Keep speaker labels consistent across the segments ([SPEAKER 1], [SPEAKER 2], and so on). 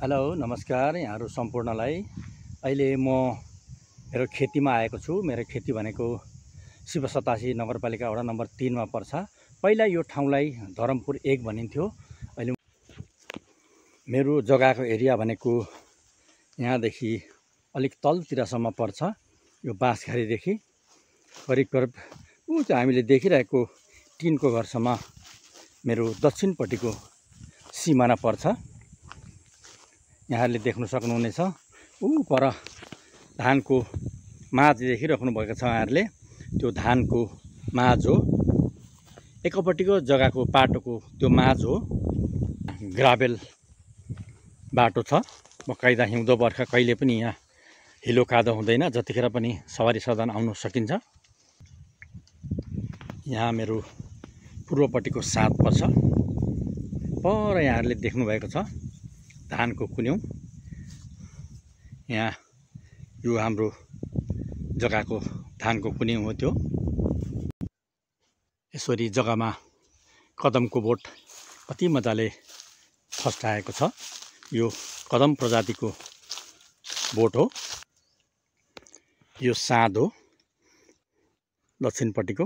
[SPEAKER 1] Hello नमस्कार यहाँहरू सम्पूर्णलाई। अहिले म मेरो खेतीमा आएको छु। मेरो खेती भनेको शिव 87 नगरपालिका वडा नम्बर 3 मा पर्छ। पहिला यो ठाउँलाई धरमपुर 1 भनिन्थ्यो। अहिले मेरो जग्गाको एरिया भनेको यहाँदेखि अलिक तलतिरसम्म पर्छ। यो बाँसघारीदेखि करिब ऊ चाहिँ हामीले देखिरहेको टिनको घरसम्म मेरो दक्षिणपट्टिको सिमाना पर्छ। यहाँहरूले देख्न सक्नुहुनेछ ऊ पर धानको माझ देखिराख्नु भएको छ। यहाँहरूले त्यो धानको माझ हो। एकपट्टिको जग्गाको पाटोको त्यो माझ हो। ग्राभेल बाटो छ। बकाइदा हिउँदो बर्खा कहिले पनि यहाँ हिलो कादो हुँदैन। जतिखेर पनि सवारी साधन आउन सकिन्छ। यहाँ मेरो पूर्वपट्टिको साथ पर्छ। पर यहाँहरूले देख्नु भएको छ धानको कुन्यौ। यहाँ यो हाम्रो जग्गाको धानको कुन्यौ हो। त्यो यसरी जग्गामा कदमको बोट कति मजाले फस्टाएको छ। यो कदम प्रजातिको बोट हो। यो साँध हो दक्षिणपट्टिको।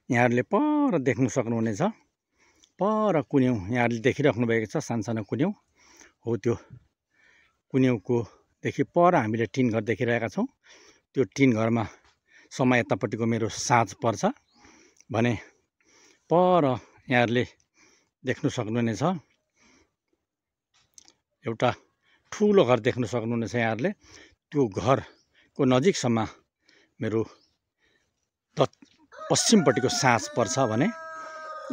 [SPEAKER 1] यहाँहरूले पर देख्न सक्नुहुनेछ। पर कुन्यौ यहाँहरूले देखिराख्नु भएको छ। सानसानो कुन्यौ हो। त्यो कुन्यौको देखि पर हामीले टिन घर देखिरहेका छौँ। त्यो टिन घरमा सम्म यतापट्टिको मेरो साँझ पर्छ भने पर यहाँहरूले देख्न सक्नुहुनेछ एउटा ठुलो घर देख्न सक्नुहुनेछ। यहाँहरूले त्यो घरको नजिकसम्म मेरो पश्चिमपट्टिको साँझ पर्छ भने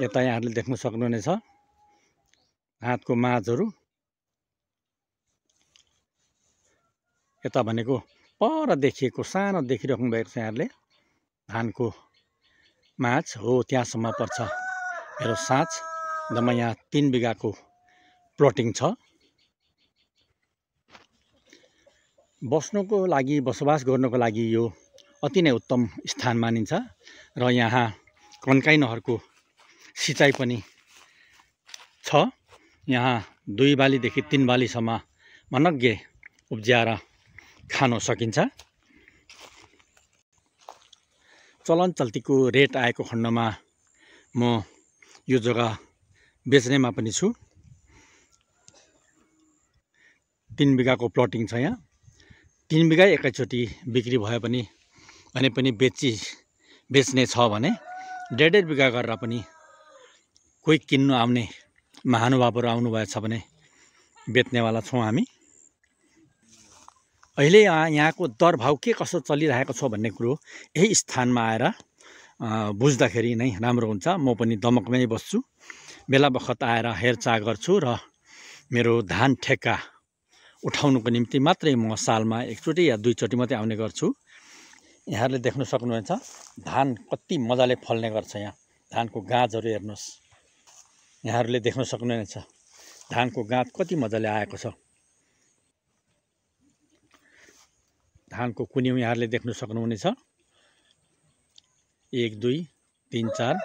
[SPEAKER 1] यता यहाँहरूले देख्न सक्नुहुनेछ हातको माझहरू। यता भनेको पर देखिएको सानो देखिराख्नु भएको छ यहाँहरूले धानको माझ हो। त्यहाँसम्म पर्छ मेरो साँझ। जम्मा यहाँ 3 बिघाको प्लटिङ छ। बस्नको लागि बसोबास गर्नको लागि यो अति नै उत्तम स्थान मानिन्छ। र यहाँ कन्काई नहरको सिँचाइ पनि छ। यहाँ 2 बालीदेखि 3 बालीसम्म मनग्गे उब्जाएर खान सकिन्छ। चलन चल्तीको रेट आएको खण्डमा म यो जग्गा बेच्नेमा पनि छु। 3 बिघाको प्लटिङ छ यहाँ। 3 बिघा एकैचोटि बिक्री भयो भने पनि बेच्ने छ भने 1.5 बिघा गरेर पनि कोही किन्नु आउने महानुभावहरू आउनुभएछ भने बेच्नेवाला छौँ हामी। अहिले यहाँको दर भाउ के कसो चलिरहेको छ भन्ने कुरो यही स्थानमा आएर बुझ्दाखेरि नै राम्रो हुन्छ। म पनि दमकमै बस्छु। बेला बखत आएर हेरचाह गर्छु र मेरो धान ठेक्का उठाउनुको निम्ति मात्रै म सालमा एकचोटि या 2 चोटि मात्रै आउने गर्छु। यहाँहरूले देख्न सक्नुहुन्छ धान कति मजाले फल्ने गर्छ। यहाँ धानको गाँचहरू हेर्नुहोस्। यहाँहरूले देख्न सक्नुहुनेछ धानको गाँच कति मजाले आएको छ। धानको कुन्यौ यहाँहरूले देख्न सक्नुहुनेछ 1 2 3 4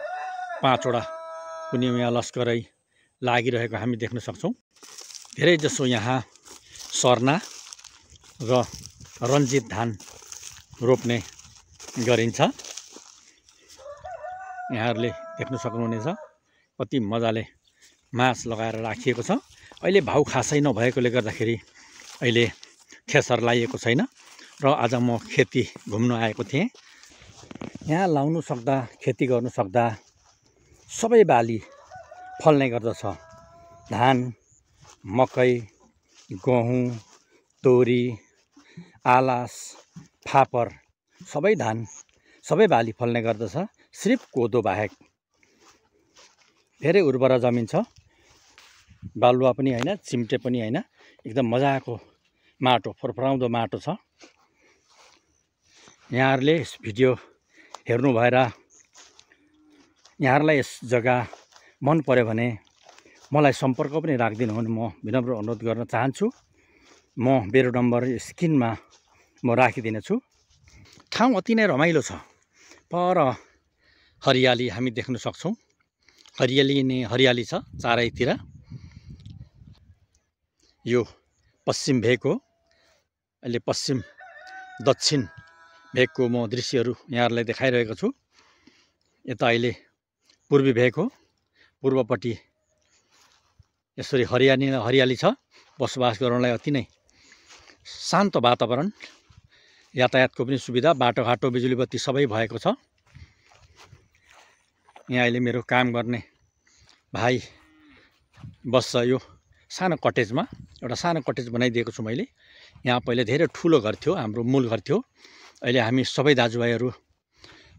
[SPEAKER 1] 5 वटा कुन्यौ यहाँ लस्करै लागिरहेको हामी देख्न सक्छौँ। धेरै जसो यहाँ सर्ना र रन्जित धान रोप्ने गरिन्छ। यहाँहरूले देख्न सक्नुहुनेछ कति मजाले मास लगाएर राखिएको छ। अहिले भाउ खासै नभएकोले गर्दाखेरि अहिले थ्रेसर लगाइएको छैन र आज म खेती घुम्न आएको थिएँ। यहाँ लाउनु सक्दा खेती गर्नु सक्दा सबै बाली फल्ने गर्दछ। धान, मकै, गहुँ, तोरी, आलास, फापर सबै धान सबै बाली फल्ने गर्दछ। सिर्फ कोदो बाहेक। धेरै उर्वर जमिन छ। बालुवा पनि होइन, चिम्टे पनि होइन, एकदम मजाको माटो, फरफराउँदो माटो छ। यहाँहरूले यस भिडियो हेर्नु भएर यहाँहरूलाई यस जग्गा मन पर्यो भने मलाई सम्पर्क पनि राखिदिनु भने म विनम्र अनुरोध गर्न चाहन्छु। म मेरो नम्बर स्क्रिनमा म राखिदिनेछु। ठाउँ अति नै रमाइलो छ। पर हरियाली हामी देख्न सक्छौँ। हरियाली छ चारैतिर। यो पश्चिम भेग हो। अहिले पश्चिम दक्षिण भेगको म दृश्यहरू यहाँहरूलाई देखाइरहेको छु। यता अहिले पूर्वी भेग हो। पूर्वपट्टि यसरी हरियाली छ। बसोबास गर्नलाई अति नै शान्त वातावरण, यातायातको पनि सुविधा, बाटोघाटो बिजुली बत्ती सबै भएको छ। यहाँ अहिले मेरो काम गर्ने भाइ बस्छ यो सानो कटेजमा। एउटा सानो कटेज बनाइदिएको छु मैले। यहाँ पहिले धेरै ठुलो घर थियो, हाम्रो मूल घर थियो। अहिले हामी सबै दाजुभाइहरू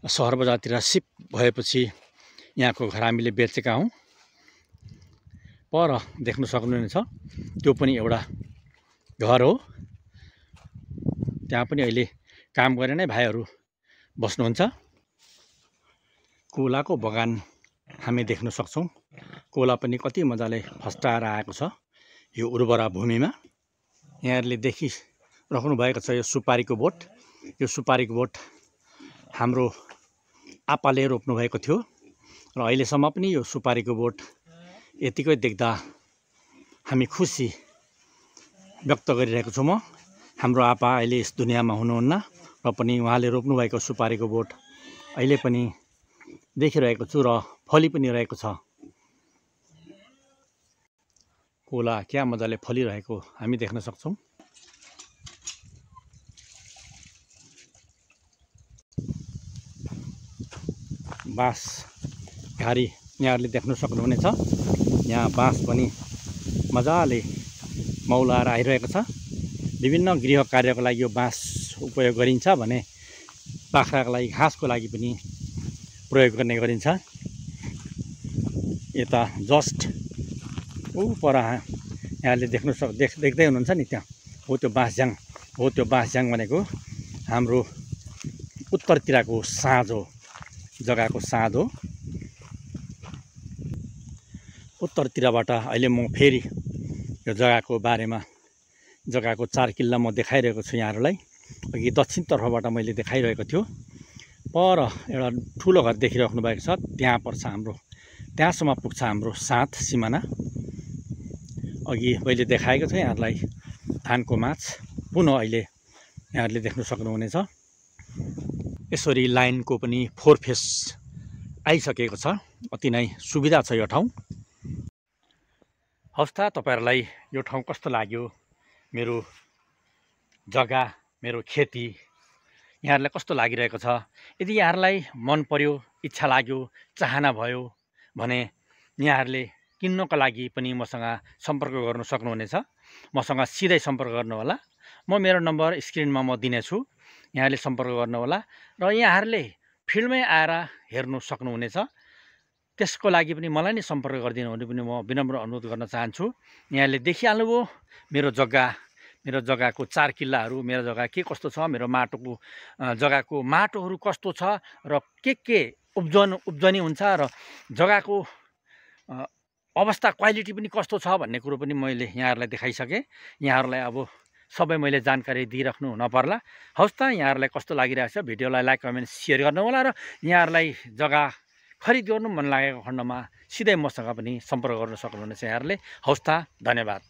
[SPEAKER 1] सहर बजारतिर सिफ्ट भएपछि यहाँको घर हामीले बेचेका हौँ। पर देख्न सक्नुहुनेछ त्यो पनि एउटा घर हो। त्यहाँ पनि अहिले काम गर्ने नै भाइहरू बस्नुहुन्छ। कोलाको बगान हामी देख्न सक्छौँ। कोला पनि कति मजाले फस्टाएर आएको छ यो उर्वरा भूमिमा। यहाँहरूले देखिराख्नु भएको छ यो सुपारीको बोट। यो सुपारीको बोट हाम्रो आपाले रोप्नु भएको थियो र अहिलेसम्म पनि यो सुपारीको बोट यतिकै देख्दा हामी खुसी व्यक्त गरिरहेको छु। म हाम्रो आपा अहिले यस दुनियाँमा हुनुहुन्न र पनि उहाँले रोप्नुभएको सुपारीको बोट अहिले पनि देखिरहेको छु र फली पनि रहेको छ। कोला क्या मजाले फलिरहेको हामी देख्न सक्छौँ। बाँस घारी यहाँहरूले देख्न सक्नुहुनेछ। यहाँ बाँस पनि मजाले मौलाएर आइरहेको छ। विभिन्न गृह कार्यको लागि यो बाँस उपयोग गरिन्छ भने बाख्राको लागि घाँसको लागि पनि प्रयोग गर्ने गरिन्छ। यता जस्ट पर यहाँले देख्दै हुनुहुन्छ नि, त्यहाँ हो त्यो बाँसझ्याङ हो। त्यो बाँसझ्याङ भनेको हाम्रो उत्तरतिरको साँझ हो, जग्गाको साँझ हो। उत्तरतिरबाट अहिले म फेरि यो जग्गाको बारेमा, जग्गाको 4 किल्ला म देखाइरहेको छु यहाँहरूलाई। अघि दक्षिणतर्फबाट मैले देखाइरहेको थियो। पर एउटा ठुलो घर देखिराख्नु भएको छ, त्यहाँ पर्छ हाम्रो, त्यहाँसम्म पुग्छ हाम्रो साथ सिमाना। अघि मैले देखाएको थिएँ यहाँहरूलाई धानको माच। पुनः अहिले यहाँहरूले देख्न सक्नुहुनेछ यसरी लाइनको पनि 4 फेस आइसकेको छ। अति नै सुविधा छ यो ठाउँ। हवस् त, तपाईँहरूलाई यो ठाउँ कस्तो लाग्यो, मेरो जग्गा, मेरो खेती यहाँहरूलाई कस्तो लागिरहेको छ? यदि यहाँहरूलाई मन पर्यो, इच्छा लाग्यो, चाहना भयो भने यहाँहरूले किन्नको लागि पनि मसँग सम्पर्क गर्नु सक्नुहुनेछ। मसँग सिधै सम्पर्क गर्नुहोला। मेरो नम्बर स्क्रिनमा म दिनेछु, यहाँले सम्पर्क गर्नुहोला र यहाँहरूले फिल्डमै आएर हेर्नु सक्नुहुनेछ। त्यसको लागि पनि मलाई नै सम्पर्क गरिदिनु भने पनि म विनम्र अनुरोध गर्न चाहन्छु। यहाँले देखिहाल्नुभयो मेरो जग्गाको 4 किल्लाहरू, मेरो जग्गा के कस्तो छ, मेरो माटोको जग्गाको माटोहरू कस्तो छ र के उब्जनी हुन्छ र जग्गाको अवस्था क्वालिटी पनि कस्तो छ भन्ने कुरो पनि मैले यहाँहरूलाई देखाइसकेँ। यहाँहरूलाई अब सबै मैले जानकारी दिइराख्नु नपर्ला। हवस् त, यहाँहरूलाई कस्तो लागिरहेको छ भिडियोलाई लाइक कमेन्ट सेयर गर्नुहोला र यहाँहरूलाई जग्गा खरिद गर्नु मन लागेको खण्डमा सिधै मसँग पनि सम्पर्क गर्न सक्नुहुनेछ यहाँहरूले। हवस् त, धन्यवाद।